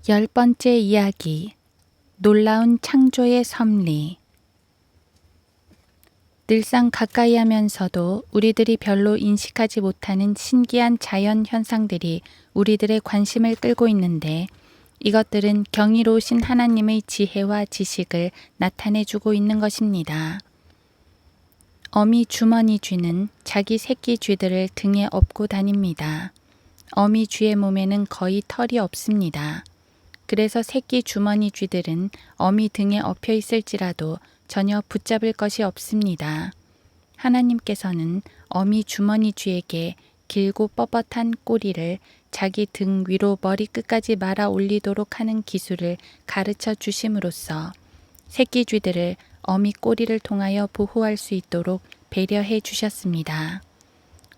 10번째 이야기, 놀라운 창조의 섭리. 늘상 가까이 하면서도 우리들이 별로 인식하지 못하는 신기한 자연 현상들이 우리들의 관심을 끌고 있는데, 이것들은 경이로우신 하나님의 지혜와 지식을 나타내주고 있는 것입니다. 어미 주머니 쥐는 자기 새끼 쥐들을 등에 업고 다닙니다. 어미 쥐의 몸에는 거의 털이 없습니다. 그래서 새끼 주머니 쥐들은 어미 등에 엎여 있을지라도 전혀 붙잡을 것이 없습니다. 하나님께서는 어미 주머니 쥐에게 길고 뻣뻣한 꼬리를 자기 등 위로 머리 끝까지 말아 올리도록 하는 기술을 가르쳐 주심으로써 새끼 쥐들을 어미 꼬리를 통하여 보호할 수 있도록 배려해 주셨습니다.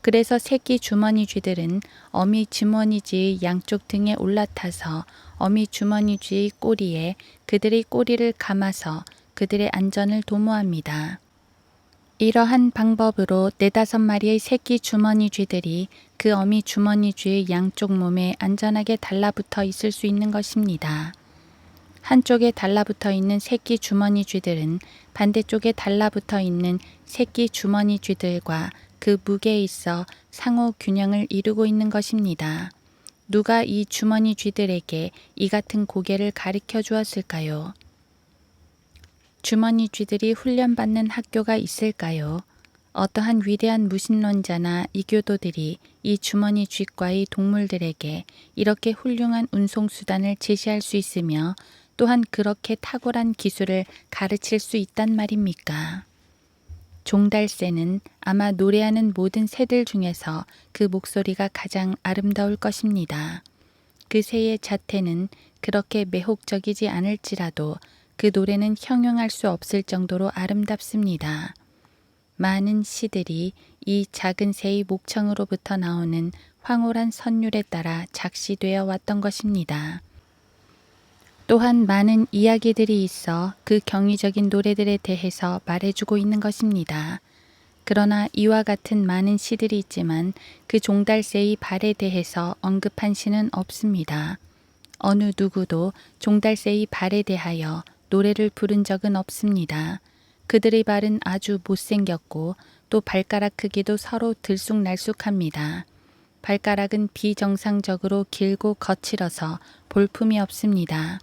그래서 새끼 주머니 쥐들은 어미 주머니 쥐의 양쪽 등에 올라타서 어미 주머니 쥐의 꼬리에 그들의 꼬리를 감아서 그들의 안전을 도모합니다. 이러한 방법으로 4-5마리의 새끼 주머니 쥐들이 그 어미 주머니 쥐의 양쪽 몸에 안전하게 달라붙어 있을 수 있는 것입니다. 한쪽에 달라붙어 있는 새끼 주머니 쥐들은 반대쪽에 달라붙어 있는 새끼 주머니 쥐들과 그 무게에 있어 상호 균형을 이루고 있는 것입니다. 누가 이 주머니 쥐들에게 이 같은 고개를 가르쳐 주었을까요? 주머니 쥐들이 훈련받는 학교가 있을까요? 어떠한 위대한 무신론자나 이교도들이 이 주머니 쥐과의 동물들에게 이렇게 훌륭한 운송수단을 제시할 수 있으며 또한 그렇게 탁월한 기술을 가르칠 수 있단 말입니까? 종달새는 아마 노래하는 모든 새들 중에서 그 목소리가 가장 아름다울 것입니다. 그 새의 자태는 그렇게 매혹적이지 않을지라도 그 노래는 형용할 수 없을 정도로 아름답습니다. 많은 시들이 이 작은 새의 목청으로부터 나오는 황홀한 선율에 따라 작시되어 왔던 것입니다. 또한 많은 이야기들이 있어 그 경이적인 노래들에 대해서 말해주고 있는 것입니다. 그러나 이와 같은 많은 시들이 있지만 그 종달새의 발에 대해서 언급한 시는 없습니다. 어느 누구도 종달새의 발에 대하여 노래를 부른 적은 없습니다. 그들의 발은 아주 못생겼고 또 발가락 크기도 서로 들쑥날쑥합니다. 발가락은 비정상적으로 길고 거칠어서 볼품이 없습니다.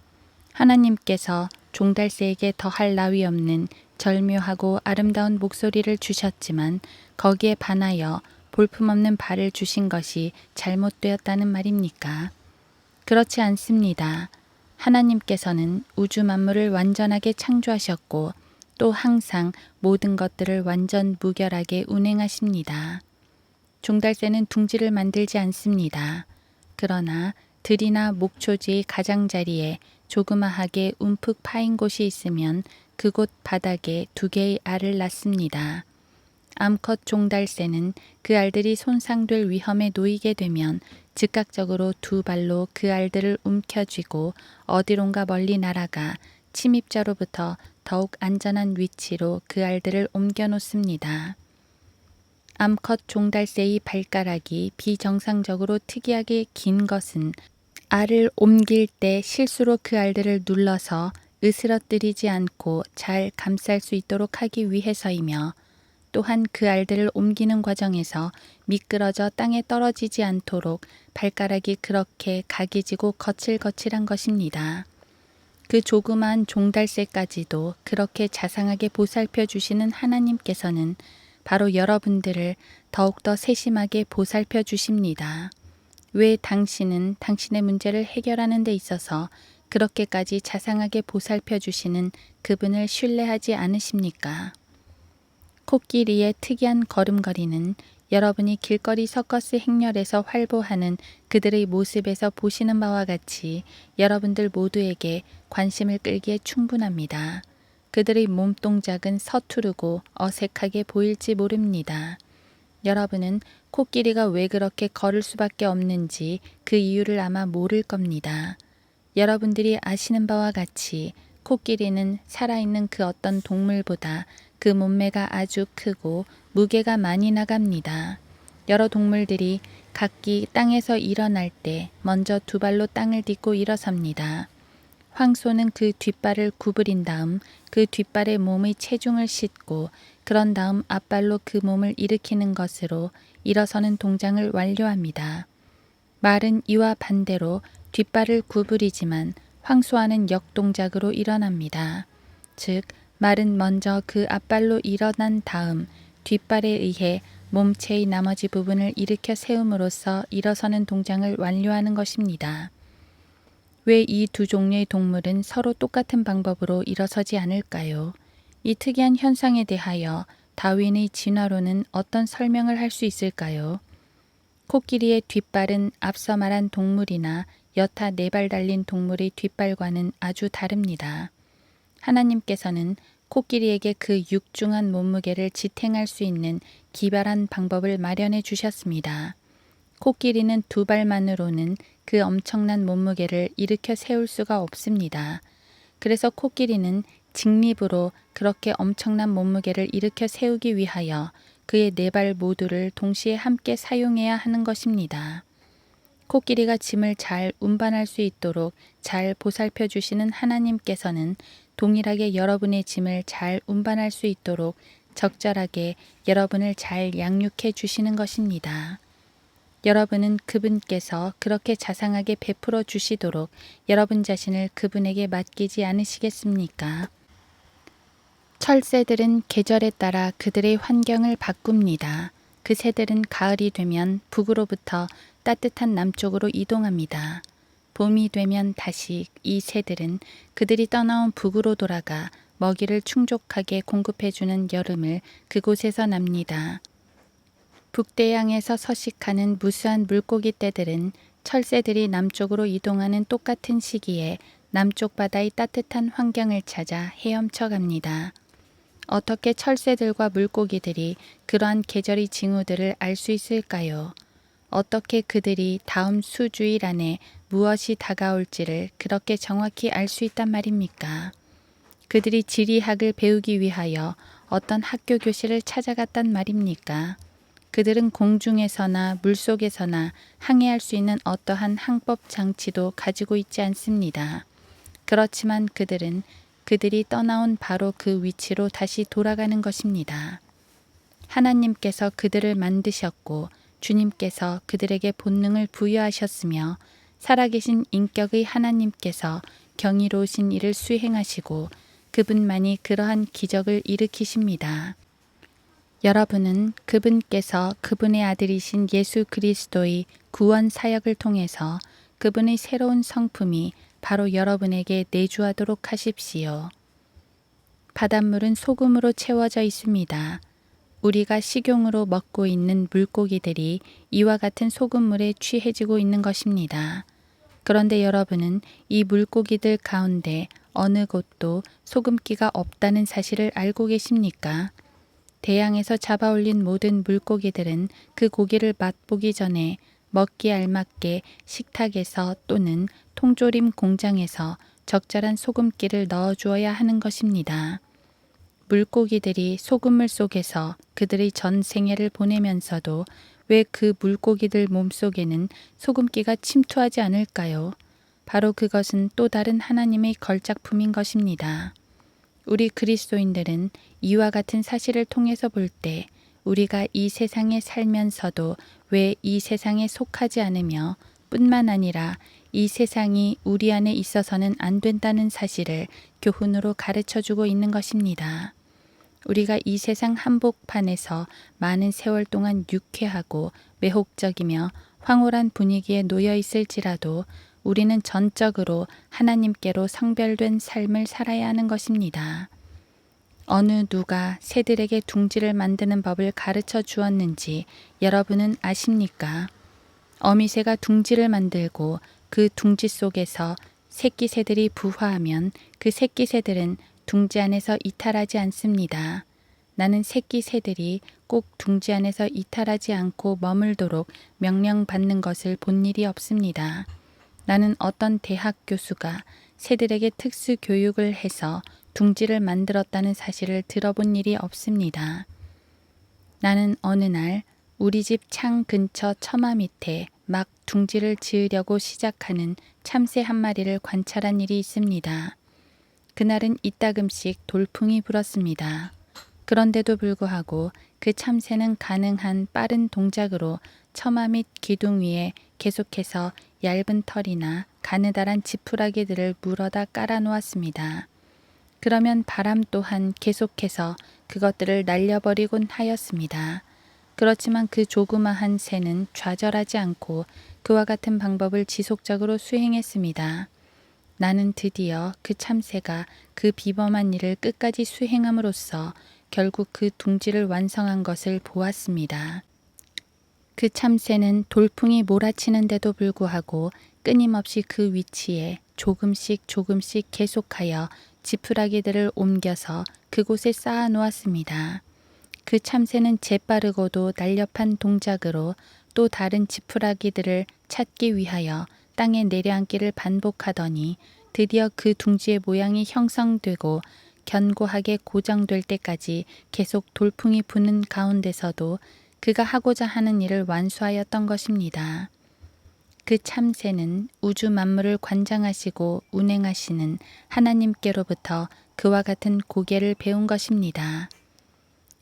하나님께서 종달새에게 더할 나위 없는 절묘하고 아름다운 목소리를 주셨지만 거기에 반하여 볼품없는 발을 주신 것이 잘못되었다는 말입니까? 그렇지 않습니다. 하나님께서는 우주 만물을 완전하게 창조하셨고 또 항상 모든 것들을 완전 무결하게 운행하십니다. 종달새는 둥지를 만들지 않습니다. 그러나 들이나 목초지의 가장자리에 조그마하게 움푹 파인 곳이 있으면 그곳 바닥에 2개의 알을 낳습니다. 암컷 종달새는 그 알들이 손상될 위험에 놓이게 되면 즉각적으로 2발로 그 알들을 움켜쥐고 어디론가 멀리 날아가 침입자로부터 더욱 안전한 위치로 그 알들을 옮겨 놓습니다. 암컷 종달새의 발가락이 비정상적으로 특이하게 긴 것은 알을 옮길 때 실수로 그 알들을 눌러서 으스러뜨리지 않고 잘 감쌀 수 있도록 하기 위해서이며 또한 그 알들을 옮기는 과정에서 미끄러져 땅에 떨어지지 않도록 발가락이 그렇게 각이 지고 거칠거칠한 것입니다. 그 조그만 종달새까지도 그렇게 자상하게 보살펴 주시는 하나님께서는 바로 여러분들을 더욱더 세심하게 보살펴 주십니다. 왜 당신은 당신의 문제를 해결하는 데 있어서 그렇게까지 자상하게 보살펴 주시는 그분을 신뢰하지 않으십니까? 코끼리의 특이한 걸음걸이는 여러분이 길거리 서커스 행렬에서 활보하는 그들의 모습에서 보시는 바와 같이 여러분들 모두에게 관심을 끌기에 충분합니다. 그들의 몸동작은 서투르고 어색하게 보일지 모릅니다. 여러분은 코끼리가 왜 그렇게 걸을 수밖에 없는지 그 이유를 아마 모를 겁니다. 여러분들이 아시는 바와 같이 코끼리는 살아있는 그 어떤 동물보다 그 몸매가 아주 크고 무게가 많이 나갑니다. 여러 동물들이 각기 땅에서 일어날 때 먼저 두 발로 땅을 딛고 일어섭니다. 황소는 그 뒷발을 구부린 다음 그 뒷발에 몸의 체중을 싣고 그런 다음 앞발로 그 몸을 일으키는 것으로 일어서는 동작을 완료합니다. 말은 이와 반대로 뒷발을 구부리지만 황소와는 역동작으로 일어납니다. 즉, 말은 먼저 그 앞발로 일어난 다음 뒷발에 의해 몸체의 나머지 부분을 일으켜 세움으로써 일어서는 동작을 완료하는 것입니다. 왜 이 두 종류의 동물은 서로 똑같은 방법으로 일어서지 않을까요? 이 특이한 현상에 대하여 다윈의 진화론은 어떤 설명을 할 수 있을까요? 코끼리의 뒷발은 앞서 말한 동물이나 여타 네 발 달린 동물의 뒷발과는 아주 다릅니다. 하나님께서는 코끼리에게 그 육중한 몸무게를 지탱할 수 있는 기발한 방법을 마련해 주셨습니다. 코끼리는 두 발만으로는 그 엄청난 몸무게를 일으켜 세울 수가 없습니다. 그래서 코끼리는 직립으로 그렇게 엄청난 몸무게를 일으켜 세우기 위하여 그의 네 발 모두를 동시에 함께 사용해야 하는 것입니다. 코끼리가 짐을 잘 운반할 수 있도록 잘 보살펴 주시는 하나님께서는 동일하게 여러분의 짐을 잘 운반할 수 있도록 적절하게 여러분을 잘 양육해 주시는 것입니다. 여러분은 그분께서 그렇게 자상하게 베풀어 주시도록 여러분 자신을 그분에게 맡기지 않으시겠습니까? 철새들은 계절에 따라 그들의 환경을 바꿉니다. 그 새들은 가을이 되면 북으로부터 따뜻한 남쪽으로 이동합니다. 봄이 되면 다시 이 새들은 그들이 떠나온 북으로 돌아가 먹이를 충족하게 공급해주는 여름을 그곳에서 납니다. 북대양에서 서식하는 무수한 물고기 떼들은 철새들이 남쪽으로 이동하는 똑같은 시기에 남쪽 바다의 따뜻한 환경을 찾아 헤엄쳐 갑니다. 어떻게 철새들과 물고기들이 그러한 계절의 징후들을 알 수 있을까요? 어떻게 그들이 다음 수주일 안에 무엇이 다가올지를 그렇게 정확히 알 수 있단 말입니까? 그들이 지리학을 배우기 위하여 어떤 학교 교실을 찾아갔단 말입니까? 그들은 공중에서나 물속에서나 항해할 수 있는 어떠한 항법 장치도 가지고 있지 않습니다. 그렇지만 그들은 그들이 떠나온 바로 그 위치로 다시 돌아가는 것입니다. 하나님께서 그들을 만드셨고 주님께서 그들에게 본능을 부여하셨으며 살아계신 인격의 하나님께서 경이로우신 일을 수행하시고 그분만이 그러한 기적을 일으키십니다. 여러분은 그분께서 그분의 아들이신 예수 그리스도의 구원 사역을 통해서 그분의 새로운 성품이 바로 여러분에게 내주하도록 하십시오. 바닷물은 소금으로 채워져 있습니다. 우리가 식용으로 먹고 있는 물고기들이 이와 같은 소금물에 취해지고 있는 것입니다. 그런데 여러분은 이 물고기들 가운데 어느 곳도 소금기가 없다는 사실을 알고 계십니까? 대양에서 잡아올린 모든 물고기들은 그 고기를 맛보기 전에 먹기 알맞게 식탁에서 또는 통조림 공장에서 적절한 소금기를 넣어주어야 하는 것입니다. 물고기들이 소금물 속에서 그들의 전 생애를 보내면서도 왜 그 물고기들 몸속에는 소금기가 침투하지 않을까요? 바로 그것은 또 다른 하나님의 걸작품인 것입니다. 우리 그리스도인들은 이와 같은 사실을 통해서 볼 때 우리가 이 세상에 살면서도 왜 이 세상에 속하지 않으며 뿐만 아니라 이 세상이 우리 안에 있어서는 안 된다는 사실을 교훈으로 가르쳐주고 있는 것입니다. 우리가 이 세상 한복판에서 많은 세월 동안 유쾌하고 매혹적이며 황홀한 분위기에 놓여 있을지라도 우리는 전적으로 하나님께로 성별된 삶을 살아야 하는 것입니다. 어느 누가 새들에게 둥지를 만드는 법을 가르쳐 주었는지 여러분은 아십니까? 어미새가 둥지를 만들고 그 둥지 속에서 새끼 새들이 부화하면 그 새끼 새들은 둥지 안에서 이탈하지 않습니다. 나는 새끼 새들이 꼭 둥지 안에서 이탈하지 않고 머물도록 명령받는 것을 본 일이 없습니다. 나는 어떤 대학 교수가 새들에게 특수 교육을 해서 둥지를 만들었다는 사실을 들어본 일이 없습니다. 나는 어느 날 우리 집 창 근처 처마 밑에 막 둥지를 지으려고 시작하는 참새 한 마리를 관찰한 일이 있습니다. 그날은 이따금씩 돌풍이 불었습니다. 그런데도 불구하고 그 참새는 가능한 빠른 동작으로 처마 밑 기둥 위에 계속해서 얇은 털이나 가느다란 지푸라기들을 물어다 깔아놓았습니다. 그러면 바람 또한 계속해서 그것들을 날려버리곤 하였습니다. 그렇지만 그 조그마한 새는 좌절하지 않고 그와 같은 방법을 지속적으로 수행했습니다. 나는 드디어 그 참새가 그 비범한 일을 끝까지 수행함으로써 결국 그 둥지를 완성한 것을 보았습니다. 그 참새는 돌풍이 몰아치는데도 불구하고 끊임없이 그 위치에 조금씩 계속하여 지푸라기들을 옮겨서 그곳에 쌓아 놓았습니다. 그 참새는 재빠르고도 날렵한 동작으로 또 다른 지푸라기들을 찾기 위하여 땅에 내려앉기를 반복하더니 드디어 그 둥지의 모양이 형성되고 견고하게 고정될 때까지 계속 돌풍이 부는 가운데서도 그가 하고자 하는 일을 완수하였던 것입니다. 그 참새는 우주 만물을 관장하시고 운행하시는 하나님께로부터 그와 같은 고개를 배운 것입니다.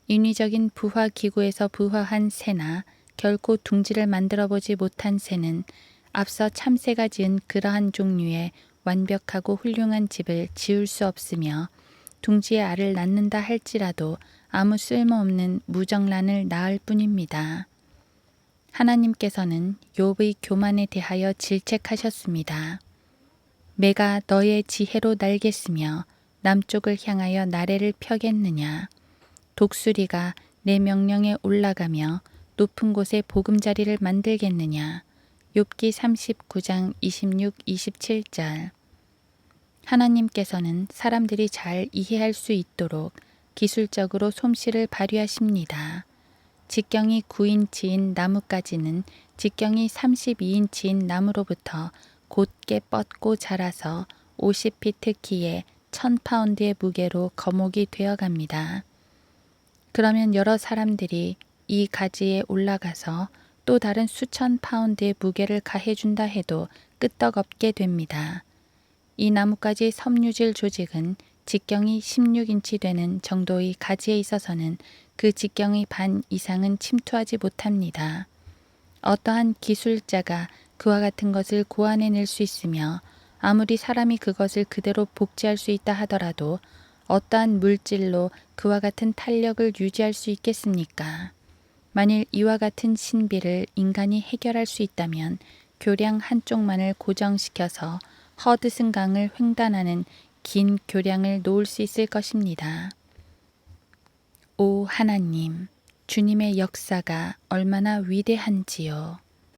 인위적인 부화 기구에서 부화한 새나 결코 둥지를 만들어 보지 못한 새는 앞서 참새가 지은 그러한 종류의 완벽하고 훌륭한 집을 지을 수 없으며 둥지에 알을 낳는다 할지라도 아무 쓸모없는 무정란을 낳을 뿐입니다. 하나님께서는 욥의 교만에 대하여 질책하셨습니다. 매가 너의 지혜로 날겠으며 남쪽을 향하여 나래를 펴겠느냐. 독수리가 내 명령에 올라가며 높은 곳에 보금자리를 만들겠느냐. 욥기 39장 26, 27절. 하나님께서는 사람들이 잘 이해할 수 있도록 기술적으로 솜씨를 발휘하십니다. 직경이 9인치인 나무까지는 직경이 32인치인 나무로부터 곧게 뻗고 자라서 50피트 키에 1000파운드의 무게로 거목이 되어갑니다. 그러면 여러 사람들이 이 가지에 올라가서 또 다른 수천 파운드의 무게를 가해준다 해도 끄떡없게 됩니다. 이 나뭇가지 섬유질 조직은 직경이 16인치 되는 정도의 가지에 있어서는 그 직경의 반 이상은 침투하지 못합니다. 어떠한 기술자가 그와 같은 것을 고안해낼 수 있으며 아무리 사람이 그것을 그대로 복제할 수 있다 하더라도 어떠한 물질로 그와 같은 탄력을 유지할 수 있겠습니까? 만일 이와 같은 신비를 인간이 해결할 수 있다면 교량 한쪽만을 고정시켜서 허드슨 강을 횡단하는 긴 교량을 놓을 수 있을 것입니다. 오 하나님, 주님의 역사가 얼마나 위대한지요.